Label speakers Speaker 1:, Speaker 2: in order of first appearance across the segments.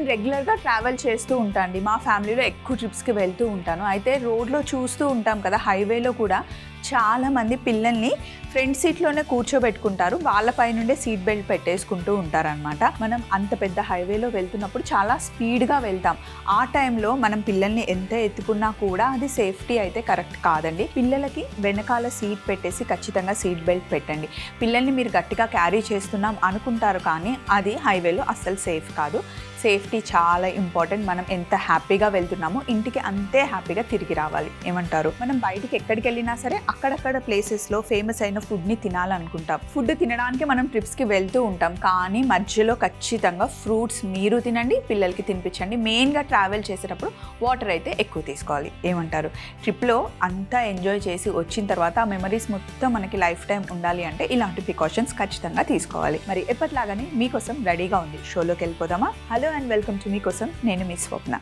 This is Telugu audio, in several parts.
Speaker 1: నేను రెగ్యులర్గా ట్రావెల్ చేస్తూ ఉంటాను. మా ఫ్యామిలీలో ఎక్కువ ట్రిప్స్కి వెళ్తూ ఉంటాను. అయితే రోడ్లో చూస్తూ ఉంటాం కదా, హైవేలో కూడా చాలామంది పిల్లల్ని ఫ్రంట్ సీట్లోనే కూర్చోబెట్టుకుంటారు, వాళ్ళపై నుండే సీట్ బెల్ట్ పెట్టేసుకుంటూ ఉంటారనమాట. మనం అంత పెద్ద హైవేలో వెళ్తున్నప్పుడు చాలా స్పీడ్గా వెళ్తాం. ఆ టైంలో మనం పిల్లల్ని ఎంత ఎత్తుకున్నా కూడా అది సేఫ్టీ అయితే కరెక్ట్ కాదండి. పిల్లలకి వెనకాల సీట్ పెట్టేసి ఖచ్చితంగా సీట్ బెల్ట్ పెట్టండి. పిల్లల్ని మీరు గట్టిగా క్యారీ చేస్తున్నాం అనుకుంటారు, కానీ అది హైవేలో అస్సలు సేఫ్ కాదు. సేఫ్టీ చాలా ఇంపార్టెంట్. మనం ఎంత హ్యాపీగా వెళ్తున్నామో ఇంటికి అంతే హ్యాపీగా తిరిగి రావాలి. ఏమంటారు? మనం బయటికి ఎక్కడికి వెళ్ళినా సరే అక్కడక్కడ ప్లేసెస్లో ఫేమస్ అయిన ఫుడ్ని తినాలనుకుంటాం. ఫుడ్ తినడానికి మనం ట్రిప్స్కి వెళ్తూ ఉంటాం, కానీ మధ్యలో ఖచ్చితంగా ఫ్రూట్స్ మీరు తినండి, పిల్లలకి తినిపించండి. మెయిన్గా ట్రావెల్ చేసేటప్పుడు వాటర్ అయితే ఎక్కువ తీసుకోవాలి. ఏమంటారు? ట్రిప్లో అంతా ఎంజాయ్ చేసి వచ్చిన తర్వాత ఆ మెమరీస్ మొత్తం మనకి లైఫ్ టైం ఉండాలి అంటే ఇలాంటి ప్రికాషన్స్ ఖచ్చితంగా తీసుకోవాలి. మరి ఎప్పటిలాగానే మీకోసం రెడీగా ఉంది. షోలోకి వెళ్ళిపోదామా? హలో అండ్ వెల్కమ్ టు మీకోసం. నేను మీ స్వప్న.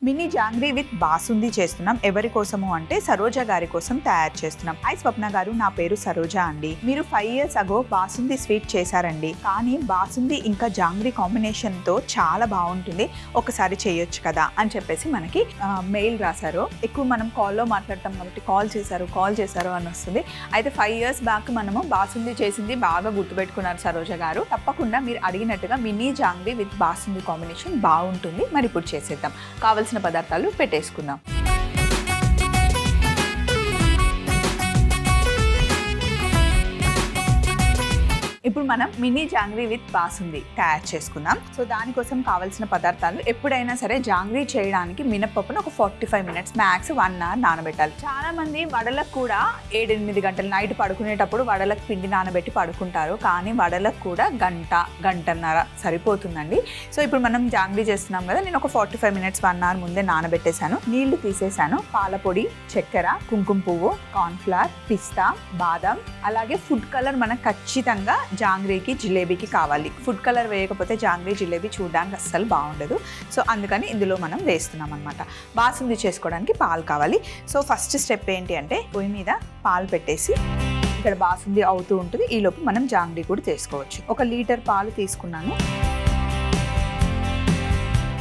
Speaker 1: మినీ జాంగ్రీ విత్ బాసుంది చేస్తున్నాం. ఎవరి కోసము అంటే సరోజ గారి కోసం తయారు చేస్తున్నాం. హాయ్ స్వప్న గారు, నా పేరు సరోజ అండి. మీరు 5 years ago బాసుంది స్వీట్ చేశారండి, కానీ బాసుంది ఇంకా జాంగ్రీ కాంబినేషన్ తో చాలా బాగుంటుంది, ఒకసారి చేయొచ్చు కదా అని చెప్పేసి మనకి మెయిల్ రాశారు. ఎక్కువ మనం కాల్లో మాట్లాడతాం కాబట్టి కాల్ చేశారు అని వస్తుంది. అయితే 5 years బ్యాక్ మనము బాసుంది చేసింది బాగా గుర్తుపెట్టుకున్నారు సరోజ గారు. తప్పకుండా మీరు అడిగినట్టుగా mini jangri with basundi combination బాగుంటుంది. మరి ఇప్పుడు చేసేద్దాం. కావాల్సిన పదార్థాలు పెట్టేసుకుందాం. ఇప్పుడు మనం మినీ జాంగ్రీ విత్ బాసుంది తయారు చేసుకుందాం. సో దానికోసం కావాల్సిన పదార్థాలు, ఎప్పుడైనా సరే జాంగ్రీ చేయడానికి మినపప్పును ఒక 45 minutes మ్యాక్స్ 1 hour నానబెట్టాలి. చాలా మంది వడలకు కూడా 7-8 గంటలు నైట్ పడుకునేటప్పుడు వడలకు పిండి నానబెట్టి పడుకుంటారు, కానీ వడలకు కూడా గంటన్నర సరిపోతుందండి. సో ఇప్పుడు మనం జాంగ్రీ చేస్తున్నాం కదా, నేను ఒక 45 minutes 1 hour ముందే నానబెట్టేశాను. నీళ్లు తీసేసాను. పాల పొడి, చక్కెర, కుంకుమ పువ్వు, కార్న్ఫ్లవర్, పిస్తా, బాదం, అలాగే ఫుడ్ కలర్ మనకు ఖచ్చితంగా జాంగ్రీకి జిలేబీకి కావాలి. ఫుడ్ కలర్ వేయకపోతే జాంగ్రీ జిలేబీ చూడడానికి అస్సలు బాగుండదు. సో అందుకని ఇందులో మనం వేస్తున్నాం అనమాట. బాసుంది చేసుకోవడానికి పాలు కావాలి. సో ఫస్ట్ స్టెప్ ఏంటి అంటే పొయ్యి మీద పాలు పెట్టేసి ఇక్కడ బాసుంది అవుతూ ఉంటుంది. ఈలోపు మనం జాంగ్రీ కూడా చేసుకోవచ్చు. 1 లీటర్ పాలు తీసుకున్నాను,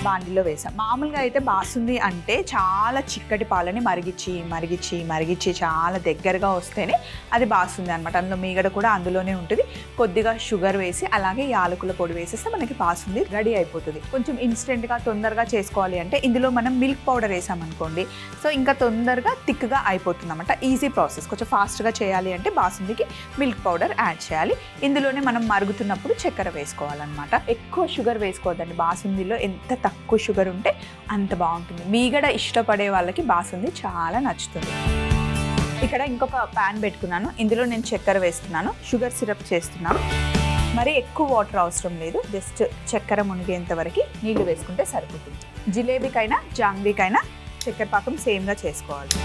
Speaker 1: బాండిలో వేసాం. మామూలుగా అయితే బాసుంది అంటే చాలా చిక్కటి పాలని మరిగించి చాలా దగ్గరగా వస్తేనే అది బాసుంది అనమాట. అందులో మీగడ కూడా అందులోనే ఉంటుంది. కొద్దిగా షుగర్ వేసి అలాగే యాలకుల పొడి వేసేస్తే మనకి బాసుంది రెడీ అయిపోతుంది. కొంచెం ఇన్స్టెంట్గా తొందరగా చేసుకోవాలి అంటే ఇందులో మనం మిల్క్ పౌడర్ వేసామనుకోండి, సో ఇంకా తొందరగా థిక్గా అయిపోతుంది అనమాట. Easy process. కొంచెం ఫాస్ట్గా చేయాలి అంటే బాసుందికి మిల్క్ పౌడర్ యాడ్ చేయాలి. ఇందులోనే మనం మరుగుతున్నప్పుడు చక్కెర వేసుకోవాలన్నమాట. ఎక్కువ షుగర్ వేసుకోవద్దండి. బాసుందిలో ఎంత తక్కువ షుగర్ ఉంటే అంత బాగుంటుంది. మీగడ ఇష్టపడే వాళ్ళకి బాసుంది చాలా నచ్చుతుంది. ఇక్కడ ఇంకొక ప్యాన్ పెట్టుకున్నాను. ఇందులో నేను చక్కెర వేస్తున్నాను, షుగర్ సిరప్ చేస్తున్నాను. మరి ఎక్కువ వాటర్ అవసరం లేదు, జస్ట్ చక్కెర మునిగేంత వరకు నీళ్లు వేసుకుంటే సరిపోతుంది. జిలేబీకైనా జాంగ్రీకైనా చక్కెర పాకం సేమ్గా చేసుకోవాలి.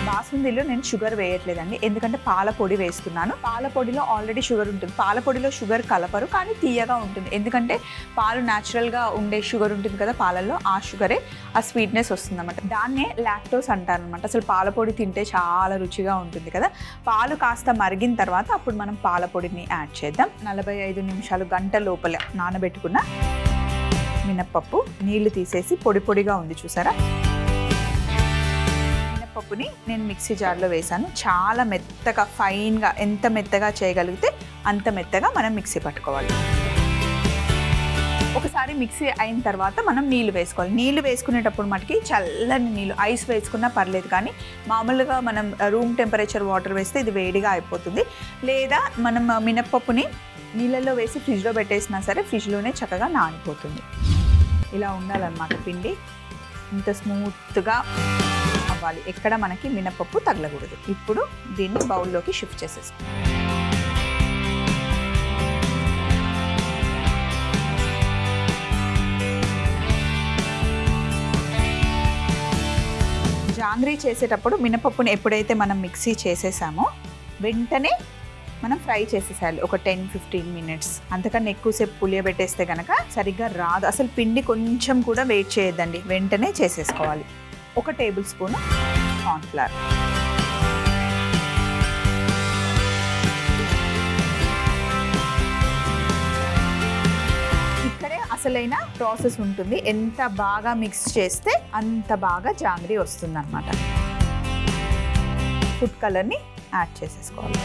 Speaker 1: బాసుందిలో నేను షుగర్ వేయట్లేదండి, ఎందుకంటే పాల పొడి వేస్తున్నాను. పాల పొడిలో ఆల్రెడీ షుగర్ ఉంటుంది. పాల పొడిలో షుగర్ కలపరు, కానీ తీయగా ఉంటుంది. ఎందుకంటే పాలు న్యాచురల్గా ఉండే షుగర్ ఉంటుంది కదా పాలల్లో, ఆ షుగరే ఆ స్వీట్నెస్ వస్తుంది అనమాట. దాన్నే లాక్టోస్ అంటారనమాట. అసలు పాల పొడి తింటే చాలా రుచిగా ఉంటుంది కదా. పాలు కాస్త మరిగిన తర్వాత అప్పుడు మనం పాల పొడిని యాడ్ చేద్దాం. 45 నిమిషాలు గంట లోపల నానబెట్టుకున్న మినప్పప్పు నీళ్లు తీసేసి పొడిగా ఉంది చూసారా. పప్పుని నేను మిక్సీ జార్లో వేసాను. చాలా మెత్తగా ఫైన్గా, ఎంత మెత్తగా చేయగలిగితే అంత మెత్తగా మనం మిక్సీ పట్టుకోవాలి. ఒకసారి మిక్సీ అయిన తర్వాత మనం నీళ్ళు వేసుకోవాలి. నీళ్ళు వేసుకునేటప్పుడు మనకి చల్లని నీళ్ళు, ఐస్ వేసుకున్నా పర్లేదు, కానీ మామూలుగా మనం రూమ్ టెంపరేచర్ వాటర్ వేస్తే ఇది వేడిగా అయిపోతుంది. లేదా మనం మినప్పప్పుని నీళ్ళల్లో వేసి ఫ్రిడ్జ్లో పెట్టేసినా సరే ఫ్రిడ్జ్లోనే చక్కగా నానిపోతుంది. ఇలా ఉండాలన్నమాట పిండి. ఇంత స్మూత్గా అవ్వాలి, ఎక్కడ మనకి మినపప్పు తగలకూడదు. ఇప్పుడు దీన్ని బౌల్లోకి షిఫ్ట్ చేసేసుకుంటాం. జాంగ్రీ చేసేటప్పుడు మినపప్పుని ఎప్పుడైతే మనం మిక్సీ చేసేసామో వెంటనే మనం ఫ్రై చేసేసాలి. ఒక 10-15 minutes. అంతకన్నా ఎక్కువసేపు పులియబెట్టేస్తే కనుక సరిగ్గా రాదు. అసలు పిండి కొంచెం కూడా వెయిట్ చేయొద్దండి, వెంటనే చేసేసుకోవాలి. 1 tablespoon కార్న్ఫ్లవర్, అసలైన ప్రాసెస్ ఉంటుంది. ఎంత బాగా మిక్స్ చేస్తే అంత బాగా జాంగ్రీ వస్తుంది అన్నమాట. ఫుడ్ కలర్ని యాడ్ చేసేసుకోవాలి.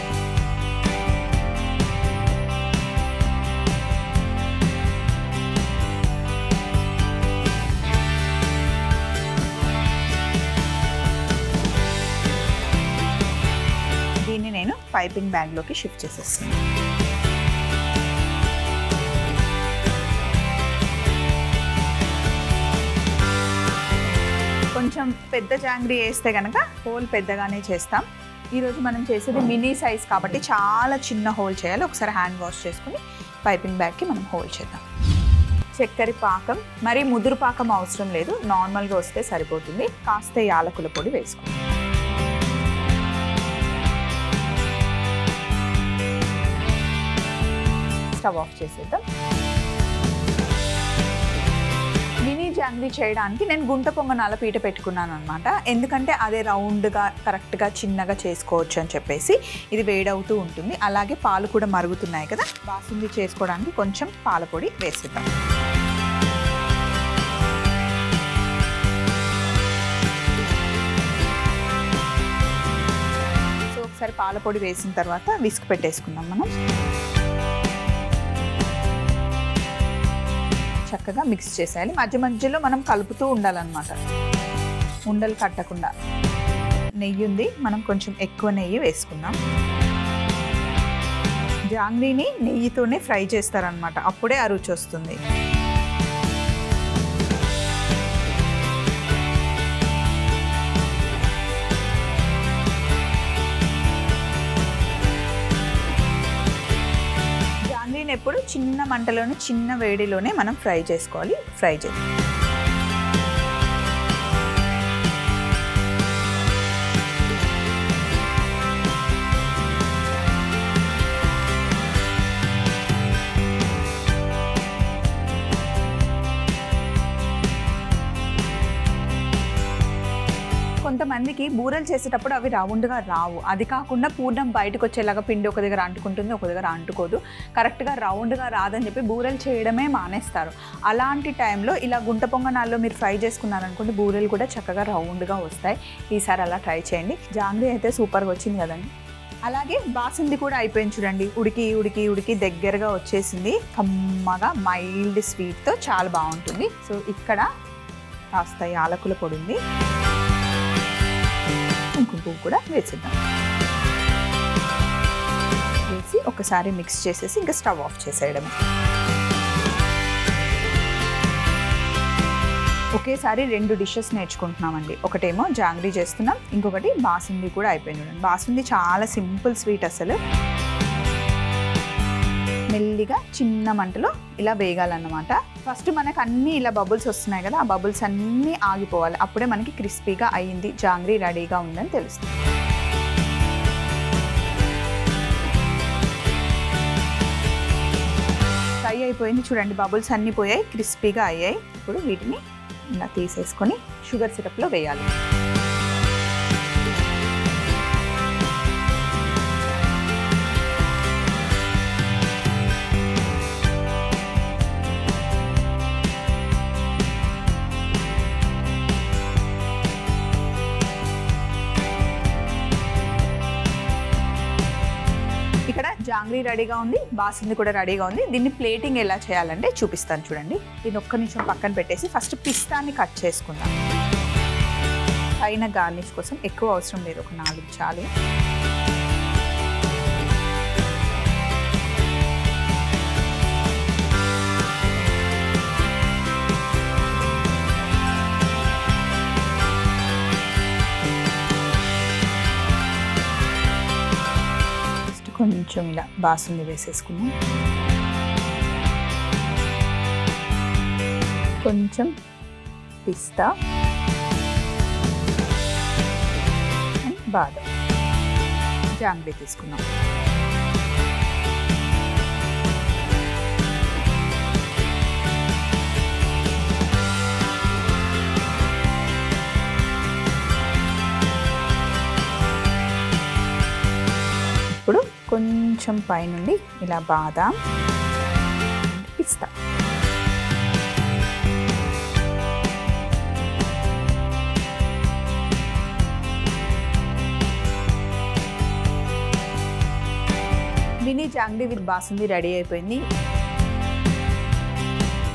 Speaker 1: దీన్ని నేను పైపింగ్ బ్యాగ్లోకి షిఫ్ట్ చేసేస్తాను. కొంచెం పెద్ద జాంగ్రీ వేస్తే కనుక హోల్ పెద్దగానే చేస్తాం. ఈరోజు మనం చేసేది మినీ సైజ్ కాబట్టి చాలా చిన్న హోల్ చేయాలి. ఒకసారి హ్యాండ్ వాష్ చేసుకుని పైపింగ్ బ్యాగ్కి మనం హోల్ చేద్దాం. చక్కెర పాకం మరి ముదురు పాకం అవసరం లేదు, నార్మల్గా వస్తే సరిపోతుంది. కాస్త యాలకుల పొడి వేసుకోండి. స్టవ్ ఆఫ్ చేసేద్దాం. మినీ జాంగ్రీ చేయడానికి నేను గుంట పొంగనాల పీట పెట్టుకున్నాను అనమాట. ఎందుకంటే అదే రౌండ్గా కరెక్ట్గా చిన్నగా చేసుకోవచ్చు అని చెప్పేసి. ఇది వేడవుతూ ఉంటుంది. అలాగే పాలు కూడా మరుగుతున్నాయి కదా, బాసుంది చేసుకోవడానికి కొంచెం పాల పొడి వేసేద్దాం. సో ఒకసారి పాల పొడి వేసిన తర్వాత విస్క్ పెట్టేసుకుందాం మనం. చక్కగా మిక్స్ చేసేయాలి. మధ్య మధ్యలో మనం కలుపుతూ ఉండాలన్నమాట, ఉండలు కట్టకుండా. నెయ్యి ఉంది, మనం కొంచెం ఎక్కువ నెయ్యి వేసుకుందాం. జాంగ్రీని నెయ్యితోనే ఫ్రై చేస్తారనమాట, అప్పుడే ఆ రుచి వస్తుంది. ఎప్పుడు చిన్న మంటలోనే చిన్న వేడిలోనే మనం ఫ్రై చేసుకోవాలి. ఫ్రై చేద్దాం. కొంతమందికి బూరెలు చేసేటప్పుడు అవి రౌండ్గా రావు. అది కాకుండా పూర్ణం బయటకు వచ్చేలాగా పిండి ఒక దగ్గర అంటుకుంటుంది, ఒక దగ్గర అంటుకోదు. కరెక్ట్గా రౌండ్గా రాదని చెప్పి బూరెలు చేయడమే మానేస్తారు. అలాంటి టైంలో ఇలా గుంట పొంగనాల్లో మీరు ఫ్రై చేసుకున్నారనుకోండి, బూరెలు కూడా చక్కగా రౌండ్గా వస్తాయి. ఈసారి అలా ట్రై చేయండి. జాంగ్రీ అయితే సూపర్గా వచ్చింది కదండి. అలాగే బాసుంది కూడా అయిపోయింది చూడండి. ఉడికి ఉడికి ఉడికి దగ్గరగా వచ్చేసింది. కమ్మగా మైల్డ్ స్వీట్తో చాలా బాగుంటుంది. సో ఇక్కడ కాస్త యాలకుల పొడి ఉంది, కుంకుమ పువ్వు కూడా వేసేద్దాం. వేసి ఒకసారి మిక్స్ చేసేసి ఇంకా స్టవ్ ఆఫ్ చేసేయడం. ఒకేసారి 2 డిషెస్ నేర్చుకుంటున్నామండి. ఒకటేమో జాంగ్రీ చేస్తున్నాం, ఇంకొకటి బాసుంది కూడా అయిపోయింది చూడండి. బాసుంది చాలా సింపుల్ స్వీట్. అసలు మెల్లిగా చిన్న మంటలో ఇలా వేగాలన్నమాట. ఫస్ట్ మనకు అన్నీ ఇలా బబుల్స్ వస్తున్నాయి కదా, ఆ బబుల్స్ అన్నీ ఆగిపోవాలి. అప్పుడే మనకి క్రిస్పీగా అయ్యింది, జాంగ్రీ రెడీగా ఉందని తెలుస్తుంది. ఫ్రై అయిపోయింది చూడండి, బబుల్స్ అన్నీ పోయాయి, క్రిస్పీగా అయ్యాయి. ఇప్పుడు వీటిని ఇలా తీసేసుకొని షుగర్ సిరప్లో వేయాలి. ఇక్కడ జాంగ్రీ రెడీగా ఉంది, బాసుంది కూడా రెడీగా ఉంది. దీన్ని ప్లేటింగ్ ఎలా చేయాలంటే చూపిస్తాను చూడండి. దీన్ని ఒక్క నిమిషం పక్కన పెట్టేసి ఫస్ట్ పిస్తాని కట్ చేసుకుందాం. పైన గార్నిష్ కోసం ఎక్కువ అవసరం లేదు, ఒక 4 చాలు. కొంచెం ఇలా బాసుంది వేసేసుకున్నాం. కొంచెం పిస్తా అండ్ బాదం, జాంగ్రీ తీసుకున్నాం. ఇప్పుడు కొంచెం పైనుండి ఇలా బాదాం, పిస్తా mini jangri with basundi ready అయిపోయింది.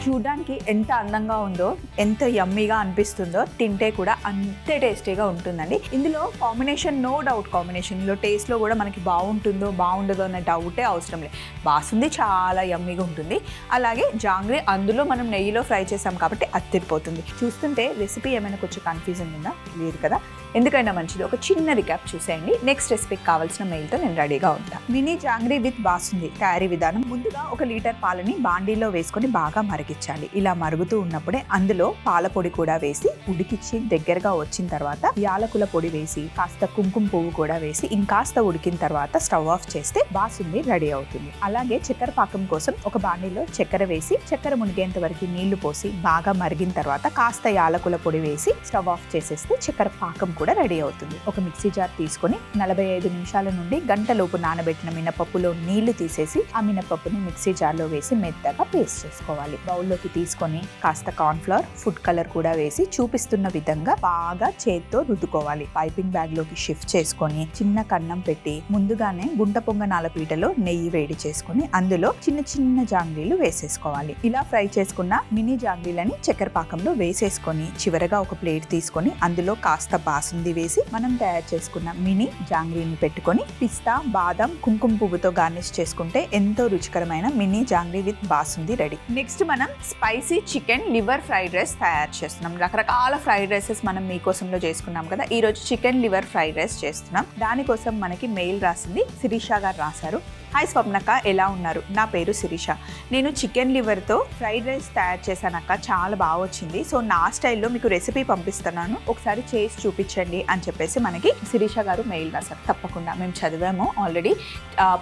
Speaker 1: చూడడానికి ఎంత అందంగా ఉందో, ఎంత యమ్మీగా అనిపిస్తుందో, తింటే కూడా అంతే టేస్టీగా ఉంటుందండి. ఇందులో కాంబినేషన్ నో డౌట్ కాంబినేషన్లో టేస్ట్లో కూడా మనకి బాగుంటుందో బాగుండదో అనే డౌటే అవసరం లేదు. బాసుంది చాలా యమ్మీగా ఉంటుంది. అలాగే జాంగ్రీ అందులో మనం నెయ్యిలో ఫ్రై చేసాం కాబట్టి అత్తిరిపోతుంది. చూస్తుంటే రెసిపీ ఏమైనా కొంచెం కన్ఫ్యూజన్ ఉందా? లేదు కదా. ఎందుకైనా మంచిది ఒక చిన్న రికాప్ చూసేయండి. నెక్స్ట్ రెసిపీకి కావాల్సిన మెయిల్తో నేను రెడీగా ఉంటాను. మినీ జాంగ్రీ విత్ బాసుంది తయారీ విధానం. ముందుగా 1 లీటర్ పాలని బాండీలో వేసుకొని బాగా మరిగించాలి. ఇలా మరుగుతూ ఉన్నప్పుడే అందులో పాల పొడి కూడా వేసి ఉడికిచ్చి దగ్గరగా వచ్చిన తర్వాత యాలకుల పొడి వేసి కాస్త కుంకుమ పువ్వు కూడా వేసి ఇంకాస్త ఉడికిన తర్వాత స్టవ్ ఆఫ్ చేస్తే బాసుంది రెడీ అవుతుంది. అలాగే చక్కెర పాకం కోసం ఒక బాండీలో చక్కెర వేసి చక్కెర మునిగేంత వరకు నీళ్లు పోసి బాగా మరిగిన తర్వాత కాస్త యాలకుల పొడి వేసి స్టవ్ ఆఫ్ చేసేస్తే చక్కెర పాకం కూడా రెడీ అవుతుంది. ఒక మిక్సీ జార్ తీసుకొని 45 నిమిషాల నుండి గంటలోపు నానబెట్టిన మినపప్పులో నీళ్లు తీసేసి ఆ మినపప్పుని మిక్సీ జార్లో వేసి మెత్తగా పేస్ట్ చేసుకోవాలి. బౌల్లోకి తీసుకొని కాస్త కార్న్ ఫ్లోర్, ఫుడ్ కలర్ కూడా వేసి చూపిస్తున్న విధంగా బాగా చేత్తో రుద్దుకోవాలి. పైపింగ్ బ్యాగ్ లోకి షిఫ్ట్ చేసుకొని చిన్న కన్నం పెట్టి ముందుగానే గుంట పొంగనాల పీటలో నెయ్యి వేడి చేసుకుని అందులో చిన్న చిన్న జాంగ్రీలు వేసేసుకోవాలి. ఇలా ఫ్రై చేసుకున్న మినీ జాంగ్రీలని చక్కెర పాకంలో వేసేసుకొని చివరగా ఒక ప్లేట్ తీసుకొని అందులో కాస్త బాసుంది వేసి మనం తయారు చేసుకున్న మినీ జాంగ్రీని పెట్టుకొని పిస్తా, బాదం, కుంకుమ పువ్వుతో గార్నిష్ చేసుకుంటే ఎంతో రుచికరమైన mini jangri with basundi ready. Next మనం spicy chicken liver fried rice తయారు చేస్తున్నాం. రకరకాల ఫ్రైడ్ రైసెస్ మనం మీకోసంలో చేసుకున్నాం కదా. ఈ రోజు చికెన్ లివర్ ఫ్రైడ్ రైస్ చేస్తున్నాం. దానికోసం మనకి మెయిల్ రాసింది శిరీష గారు రాశారు. హాయ్ స్వప్నక్క, ఎలా ఉన్నారు? నా పేరు శిరీష. నేను చికెన్ లివర్తో ఫ్రైడ్ రైస్ తయారు చేశానక్క, చాలా బాగా వచ్చింది. సో నా స్టైల్లో మీకు రెసిపీ పంపిస్తున్నాను, ఒకసారి చేసి చూపించండి అని చెప్పేసి మనకి శిరీష గారు మెయిల్ రాశారు. తప్పకుండా మేము చదివాము ఆల్రెడీ.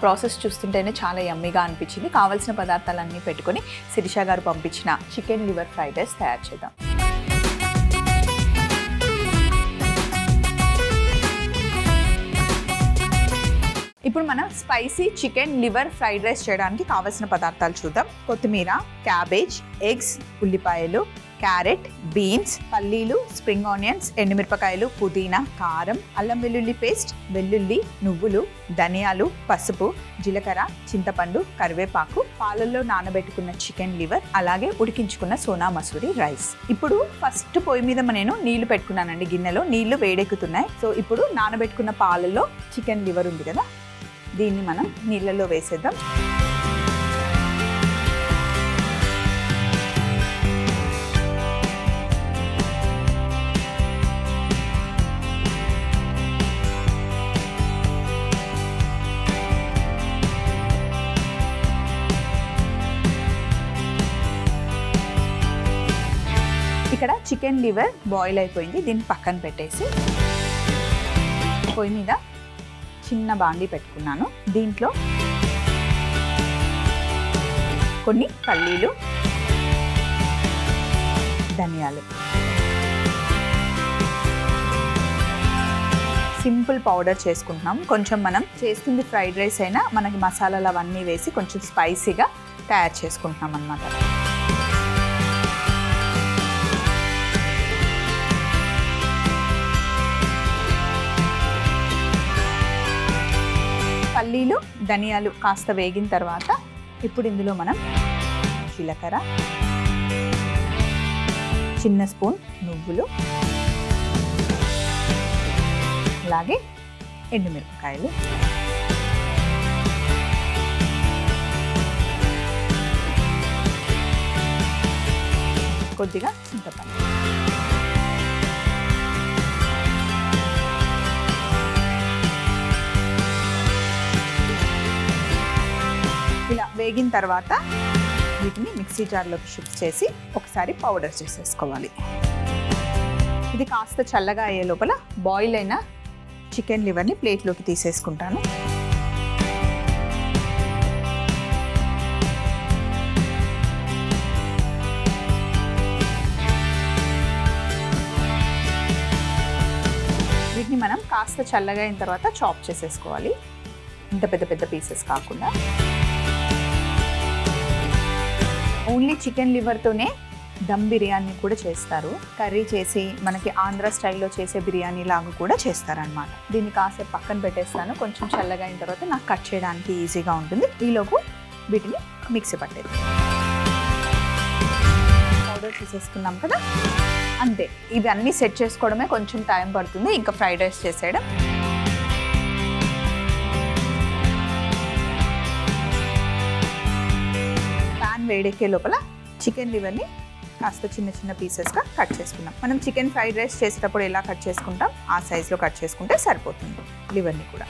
Speaker 1: ప్రాసెస్ చూస్తుంటేనే చాలా యమ్మీగా అనిపించింది. కావాల్సిన పదార్థాలన్నీ పెట్టుకొని శిరీష గారు పంపించిన చికెన్ లివర్ ఫ్రైడ్ రైస్ తయారు చేద్దాం. ఇప్పుడు మనం spicy chicken liver fried rice చేయడానికి కావాల్సిన పదార్థాలు చూద్దాం. కొత్తిమీర, క్యాబేజ్, ఎగ్స్, ఉల్లిపాయలు, క్యారెట్, బీన్స్, పల్లీలు, స్ప్రింగ్ ఆనియన్స్, ఎండుమిరపకాయలు, పుదీనా, కారం, అల్లం వెల్లుల్లి పేస్ట్, వెల్లుల్లి, నువ్వులు, ధనియాలు, పసుపు, జీలకర్ర, చింతపండు, కరివేపాకు, పాలల్లో నానబెట్టుకున్న చికెన్ లివర్, అలాగే ఉడికించుకున్న సోనా మసూరి రైస్. ఇప్పుడు ఫస్ట్ పొయ్యి మీద నేను నీళ్లు పెట్టుకున్నానండి. గిన్నెలో నీళ్లు వేడెక్కుతున్నాయి. సో ఇప్పుడు నానబెట్టుకున్న పాలల్లో చికెన్ లివర్ ఉంది కదా, దీన్ని మనం నీళ్ళలో వేసేద్దాం. ఇక్కడ చికెన్ లివర్ బాయిల్ అయిపోయింది. దీన్ని పక్కన పెట్టేసి పొయ్యి మీద చిన్న బాండీ పెట్టుకున్నాను. దీంట్లో కొన్ని పల్లీలు, ధనియాలు, సింపుల్ పౌడర్ చేసుకుంటున్నాం. కొంచెం మనం చేస్తుంది ఫ్రైడ్ రైస్ అయినా మనకి మసాలాలు అవన్నీ వేసి కొంచెం స్పైసీగా తయారు చేసుకుంటున్నాం అన్నమాట. పల్లీలు, ధనియాలు కాస్త వేగిన తర్వాత ఇప్పుడు ఇందులో మనం జీలకర్ర, చిన్న స్పూన్ నువ్వులు, అలాగే ఎండుమిరపకాయలు, కొద్దిగా చింతపండు, ఇలా వేగిన తర్వాత వీటిని మిక్సీ జార్లోకి షిఫ్ట్ చేసి ఒకసారి పౌడర్ చేసేసుకోవాలి. ఇది కాస్త చల్లగా అయ్యే లోపల బాయిల్ అయిన చికెన్ లివర్ని ప్లేట్లోకి తీసేసుకుంటాను. వీటిని మనం కాస్త చల్లగా అయిన తర్వాత చాప్ చేసేసుకోవాలి. ఇంత పెద్ద పెద్ద పీసెస్ కాకుండా. ఓన్లీ చికెన్ లివర్తోనే దమ్ బిర్యానీ కూడా చేస్తారు. కర్రీ చేసి మనకి ఆంధ్ర స్టైల్లో చేసే బిర్యానీ లాగా కూడా చేస్తారనమాట. దీన్ని కాసేపు పక్కన పెట్టేస్తాను. కొంచెం చల్లగా అయిన తర్వాత నాకు కట్ చేయడానికి ఈజీగా ఉంటుంది. ఈలోపు వీటిని మిక్సీ పట్టేది. పౌడర్ చేసేసుకున్నాం కదా, అంతే. ఇవన్నీ సెట్ చేసుకోవడమే కొంచెం టైం పడుతుంది. ఇంకా ఫ్రైడ్ రైస్ చేసేయడం. ప్యాన్ వేడెక్కే లోపల చికెన్ లివర్ని కాస్త చిన్న చిన్న పీసెస్గా కట్ చేసుకున్నాం. మనం చికెన్ ఫ్రైడ్ రైస్ చేసేటప్పుడు ఎలా కట్ చేసుకుంటాం ఆ సైజులో కట్ చేసుకుంటే సరిపోతుంది. లివర్ని కూడా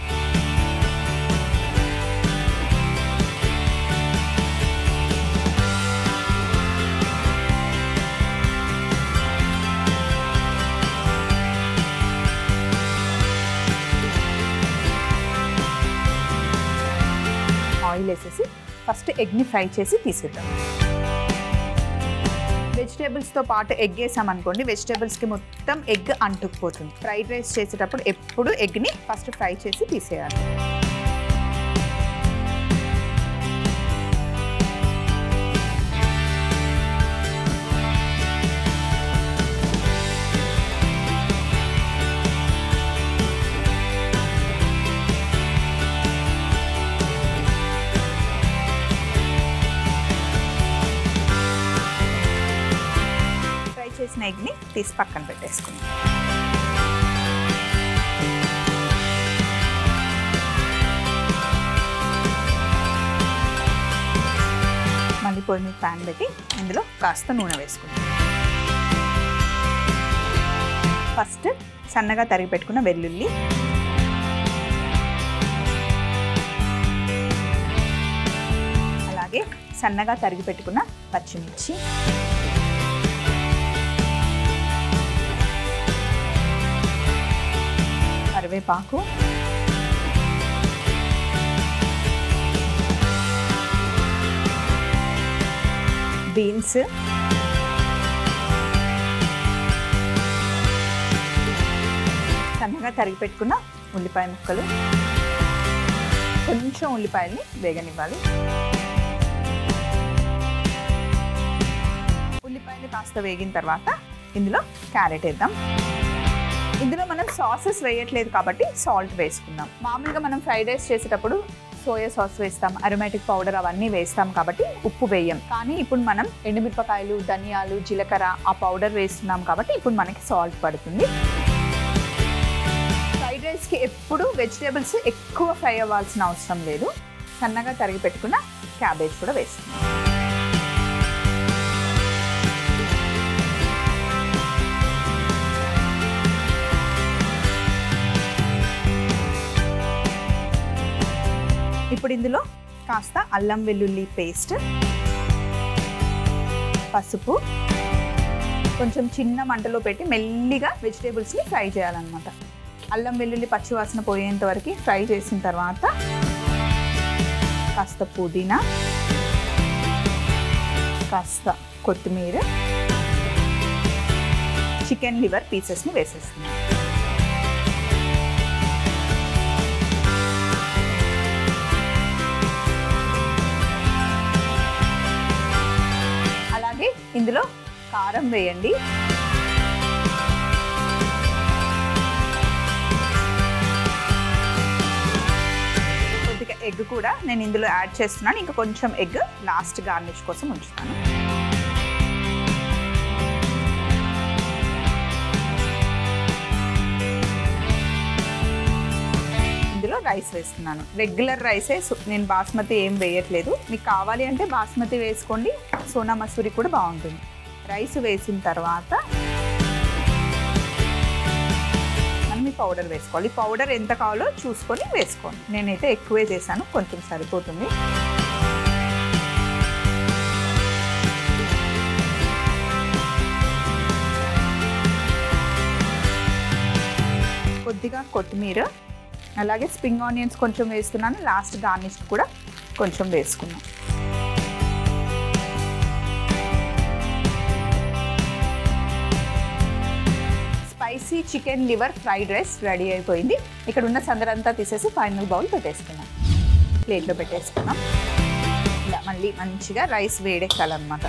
Speaker 1: ఆయిల్ వేసేసి ఫస్ట్ ఎగ్ని ఫ్రై చేసి తీసేద్దాం. వెజిటేబుల్స్తో పాటు ఎగ్ వేసామనుకోండి, వెజిటేబుల్స్కి మొత్తం ఎగ్ అంటుకుపోతుంది. ఫ్రైడ్ రైస్ చేసేటప్పుడు ఎప్పుడు ఎగ్ని ఫస్ట్ ఫ్రై చేసి తీసేయాలి. చేసిన ఎగ్ని తీసి పక్కన పెట్టేసుకుందాం. మళ్ళీ పొయ్యి మీద ప్యాన్ పెట్టి ఇందులో కాస్త నూనె వేసుకుందాం. ఫస్ట్ సన్నగా తరిగి పెట్టుకున్న వెల్లుల్లి, అలాగే సన్నగా తరిగి పెట్టుకున్న పచ్చిమిర్చి, కరివేపాకు, బీన్స్, సన్నగా తరిగి పెట్టుకున్న ఉల్లిపాయ ముక్కలు, కొంచెం ఉల్లిపాయల్ని వేగనివ్వాలి. ఉల్లిపాయలు కాస్త వేగిన తర్వాత ఇందులో క్యారెట్ వేద్దాం. ఇందులో మనం సాసెస్ వేయట్లేదు కాబట్టి సాల్ట్ వేసుకుందాం. మామూలుగా మనం ఫ్రైడ్ రైస్ చేసేటప్పుడు సోయా సాస్ వేస్తాం, అరోమాటిక్ పౌడర్ అవన్నీ వేస్తాం కాబట్టి ఉప్పు వేయం. కానీ ఇప్పుడు మనం ఎండుమిరపకాయలు, ధనియాలు, జీలకర్ర ఆ పౌడర్ వేస్తున్నాం కాబట్టి ఇప్పుడు మనకి సాల్ట్ పడుతుంది. ఫ్రైడ్ రైస్కి ఎప్పుడు వెజిటేబుల్స్ ఎక్కువ ఫ్రై అవ్వాల్సిన అవసరం లేదు. సన్నగా తరిగి పెట్టుకున్న క్యాబేజ్ కూడా వేస్తున్నాం. ఇప్పుడు ఇందులో కాస్త అల్లం వెల్లుల్లి పేస్ట్, పసుపు, కొంచెం చిన్న మంటలో పెట్టి మెల్లిగా వెజిటేబుల్స్ని ఫ్రై చేయాలన్నమాట. అల్లం వెల్లుల్లి పచ్చివాసన పోయేంత వరకు ఫ్రై చేసిన తర్వాత కాస్త పుదీనా, కాస్త కొత్తిమీర, చికెన్ లివర్ పీసెస్ని వేసేస్తున్నాం. ఇందులో కారం వేయండి. కొద్దిగా ఎగ్ కూడా నేను ఇందులో యాడ్ చేస్తున్నాను. ఇంకా కొంచెం ఎగ్ లాస్ట్ గార్నిష్ కోసం ఉంచుతాను. ఇందులో రైస్ వేస్తున్నాను. రెగ్యులర్ రైసే, నేను బాస్మతి ఏం వేయట్లేదు. మీకు కావాలి అంటే బాస్మతి వేసుకోండి, సోనా మసూరి కూడా బాగుంటుంది. రైస్ వేసిన తర్వాత మనం ఈ పౌడర్ వేసుకోవాలి. పౌడర్ ఎంత కావాలో చూసుకొని వేసుకోండి. నేనైతే ఎక్కువే చేశాను, కొంచెం సరిపోతుంది. కొద్దిగా కొత్తిమీర, అలాగే స్ప్రింగ్ ఆనియన్స్ కొంచెం వేస్తున్నాను. లాస్ట్ గార్నిష్ కూడా కొంచెం వేసుకున్నాం. Spicy chicken liver fried rice ready అయిపోయింది. ఇక్కడ ఉన్న సందరంతా తీసేసి ఫైనల్ బౌల్ పెట్టేసుకున్నాం. ప్లేట్లో పెట్టేసుకున్నాం. ఇలా మళ్ళీ మంచిగా రైస్ వేడెక్కాలన్నమాట.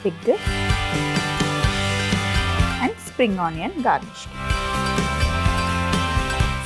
Speaker 1: Egg and spring onion garnish.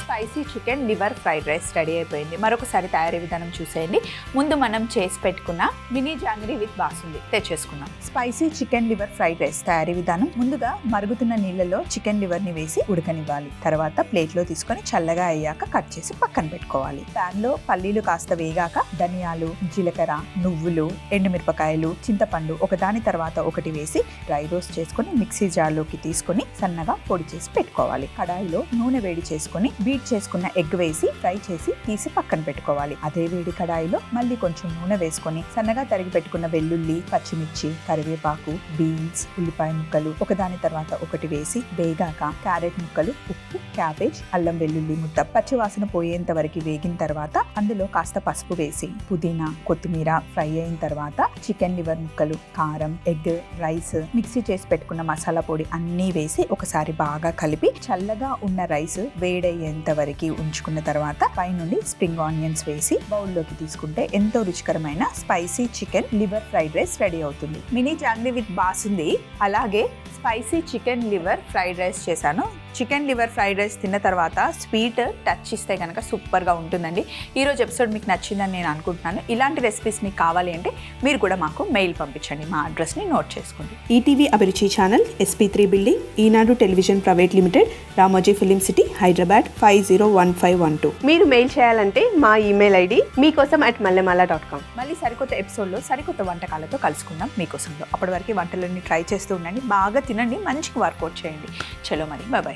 Speaker 1: Spicy chicken liver fried rice ready అయిపోయింది. మరొకసారి తయారీ విధానం చూసేయండి. ముందు మనం చేసి పెట్టుకున్న మినీ జాంగ్రీ విత్ బాసుంది తెచ్చేసుకున్నాం. Spicy chicken liver fried rice తయారీ విధానం: ముందుగా మరుగుతున్న నీళ్ళలో చికెన్ లివర్ని వేసి ఉడకనివ్వాలి. తర్వాత ప్లేట్లో తీసుకొని చల్లగా అయ్యాక కట్ చేసి పక్కన పెట్టుకోవాలి. ప్యాన్లో పల్లీలు కాస్త వేగాక ధనియాలు, జీలకర్ర, నువ్వులు, ఎండుమిరపకాయలు, చింతపండు ఒకదాని తర్వాత ఒకటి వేసి డ్రై రోస్ట్ చేసుకొని మిక్సీ జార్లోకి తీసుకొని సన్నగా పొడి చేసి పెట్టుకోవాలి. కడాయిలో నూనె వేడి చేసుకొని బీట్ చేసుకున్న ఎగ్ వేసి ఫ్రై చేసి తీసి పక్కన పెట్టుకోవాలి. అదే వేడి కడాయిలో మళ్ళీ కొంచెం నూనె వేసుకొని సన్నగా తరిగి పెట్టుకున్న వెల్లుల్లి, పచ్చిమిర్చి, కరివేపాకు, బీన్స్, ఉల్లిపాయ ముక్కలు ఒకదాని తర్వాత ఒకటి వేసి వేగాక క్యారెట్ ముక్కలు, ఉప్పు, క్యాబేజ్, అల్లం వెల్లుల్లి ముద్ద పచ్చివాసన పోయేంత వరకు వేగిన తర్వాత అందులో కాస్త పసుపు వేసి పుదీనా, కొత్తిమీర ఫ్రై అయిన తర్వాత చికెన్ లివర్ ముక్కలు, కారం, ఎగ్, రైస్, మిక్సీ చేసి పెట్టుకున్న మసాలా పొడి అన్నీ వేసి ఒకసారి బాగా కలిపి చల్లగా ఉన్న రైస్ వేడయ్యేంత వరకు ఉంచుకున్న తర్వాత పైనుండి స్ప్రింగ్ ఆనియన్స్ వేసి బౌల్లోకి తీసుకుంటే ఎంతో రుచికరమైన spicy chicken liver fried rice ready అవుతుంది. మినీ జాంగ్రీ విత్ బాసుంది, అలాగే spicy chicken liver fried rice చేశాను. చికెన్ లివర్ ఫ్రైడ్ రైస్ తిన్న తర్వాత స్వీట్ టచ్ ఇస్తే కనుక సూపర్గా ఉంటుందండి. ఈరోజు ఎపిసోడ్ మీకు నచ్చిందని నేను అనుకుంటున్నాను. ఇలాంటి రెసిపీస్ మీకు కావాలి అంటే మీరు కూడా మాకు మెయిల్ పంపించండి. మా అడ్రస్ని నోట్ చేసుకోండి.
Speaker 2: ETV Abhiruchi channel, SP3 building, Eenadu television private limited, Ramoji film city, Hyderabad 501512.
Speaker 3: మీరు మెయిల్ చేయాలంటే మా ఈమెయిల్ ఐడి meekosom@mallemala.com.
Speaker 1: మళ్ళీ సరికొత్త ఎపిసోడ్లో సరికొత్త వంటకాలతో కలుసుకుందాం మీకోసంలో. అప్పటి వరకు వంటలన్నీ ట్రై చేస్తూ ఉండండి, బాగా తినండి, మంచిగా వర్కౌట్ చేయండి. చలో మరి, బాయ్.